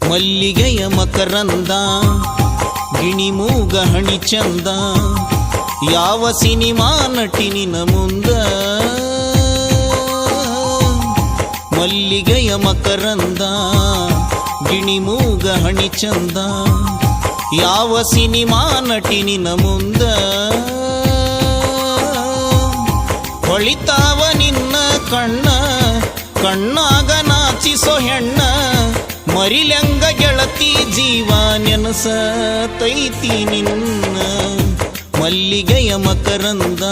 ಮಲ್ಲಿಗೆಯ ಮಕರಂದ ಗಿಣಿಮೂಗ ಹಣಿ ಚಂದ ಯಾವ ಸಿನಿಮಾ ನಟಿ ನಿನ ಮುಂದ ಮಲ್ಲಿಗೆಯ ಮಕರಂದ ಗಿಣಿಮೂಗ ಹಣಿ ಚಂದ ಯಾವ ಸಿನಿಮಾ ನಟಿ ನಿನ ಮುಂದ ಹೊಳಿತಾವ ನಿನ್ನ ಕಣ್ಣ ಕಣ್ಣಾಗ ನಾಚಿಸೋ ಹೆಣ್ಣ ಮರಿಲಂಗ ಗೆಳತಿ ಜೀವ ನೆನಸತೈತಿ ನಿನ್ನ ಮಲ್ಲಿಗೆಯ ಮಕರಂದ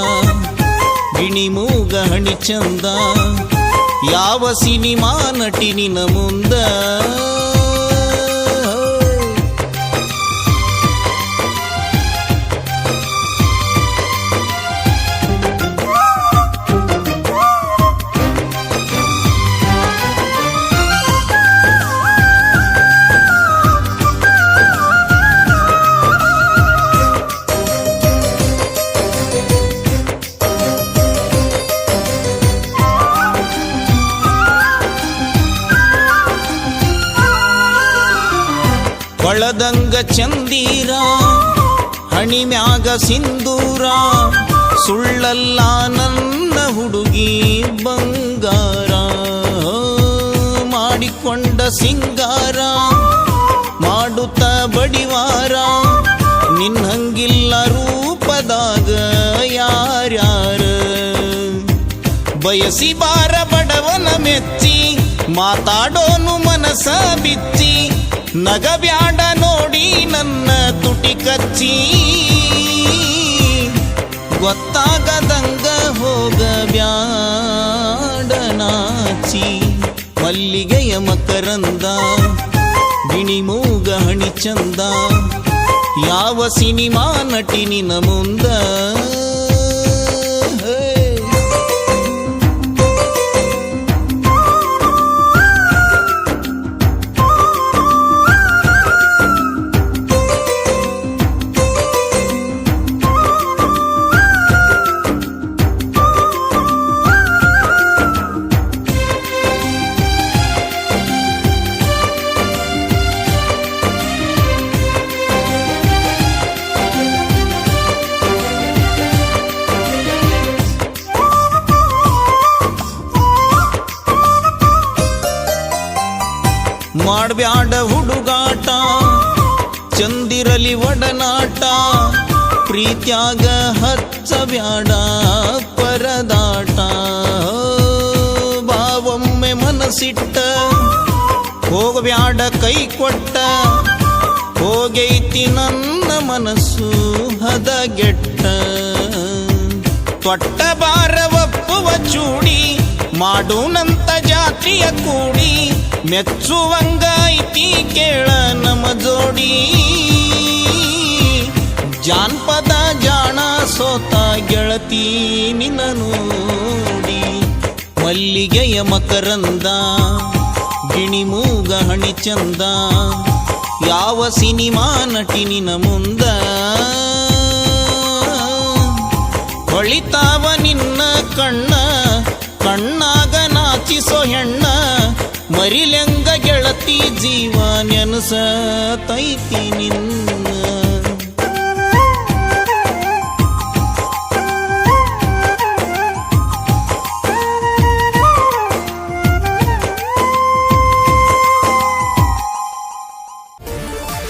ಗಿಣಿಮೂಗ ಹಣಿ ಚಂದ ಯಾವ ಸಿನಿಮಾ ನಟಿ ನಿನ ಮುಂದ ಒಳದಂಗ ಚಂದೀರ ಹಣಿಮ್ಯಾಗ ಸಿಂಧೂರ ಸುಳ್ಳಲ್ಲ ನನ್ನ ಹುಡುಗಿ ಬಂಗಾರ ಮಾಡಿಕೊಂಡ ಸಿಂಗಾರ ಮಾಡುತ್ತ ಬಡಿವಾರ ನಿನ್ನಂಗಿಲ್ಲ ರೂಪದಾಗ ಯಾರ್ಯಾರ ಬಯಸಿ ಬಾರ ಬಡವನ ಮೆಚ್ಚಿ ಮಾತಾಡೋನು ಮನಸ ಬಿಚ್ಚಿ ನಗಬ್ಯಾಡ ನೋಡಿ ನನ್ನ ತುಟಿ ಕಚ್ಚಿ ಗೊತ್ತಾಗದಂಗ ಹೋಗಬ್ಯಾಡ ನಾಚಿ ಮಲ್ಲಿಗೆಯ ಮಕರಂದ ಗಿಣಿಮೂಗ ಹಣಿ ಚಂದ ಯಾವ ಸಿನಿಮಾ ನಟಿ ನಿನ ಮುಂದ ಮಾಡ್ಬ್ಯಾಡ ಹುಡುಗಾಟ ಚಂದಿರಲಿ ಒಡನಾಟ ಪ್ರೀತ್ಯಾಗ ಹಚ್ಚಬ್ಯಾಡ ಪರದಾಟ ಬಾವೊಮ್ಮೆ ಮನಸ್ಸಿಟ್ಟ ಹೋಗಬ್ಯಾಡ ಕೈ ಕೊಟ್ಟ ಹೋಗೈತಿ ನನ್ನ ಮನಸ್ಸು ಹದಗೆಟ್ಟ ತೊಟ್ಟ ಬಾರ ಒಪ್ಪುವ ಚೂಡಿ ಮಾಡೋನಂತ ಜಾತ್ರೆಯ ಕೂಡಿ ಮೆಚ್ಚುವಂಗ ಐತಿ ಕೇಳ ನಮ ಜೋಡಿ ಜಾನ್ಪದ ಜಾಣ ಸೋತ ಗೆಳತಿ ನಿನ್ನ ನೋಡಿ ಮಲ್ಲಿಗೆಯ ಮಕರಂದ ಗಿಣಿಮೂಗ ಹಣಿ ಚಂದ ಯಾವ ಸಿನಿಮಾ ನಟಿ ನಿನ ಮುಂದ ಹೊಳಿತಾವ ನಿನ್ನ ಕಣ್ಣ ಕಣ್ಣಾಗ ನಾಚಿಸೋ ಹೆಣ್ಣ ಮರಿಲಂಗ ಗೆಳತಿ ಜೀವ ನೆನಸತೈತಿ ನಿನ್ನ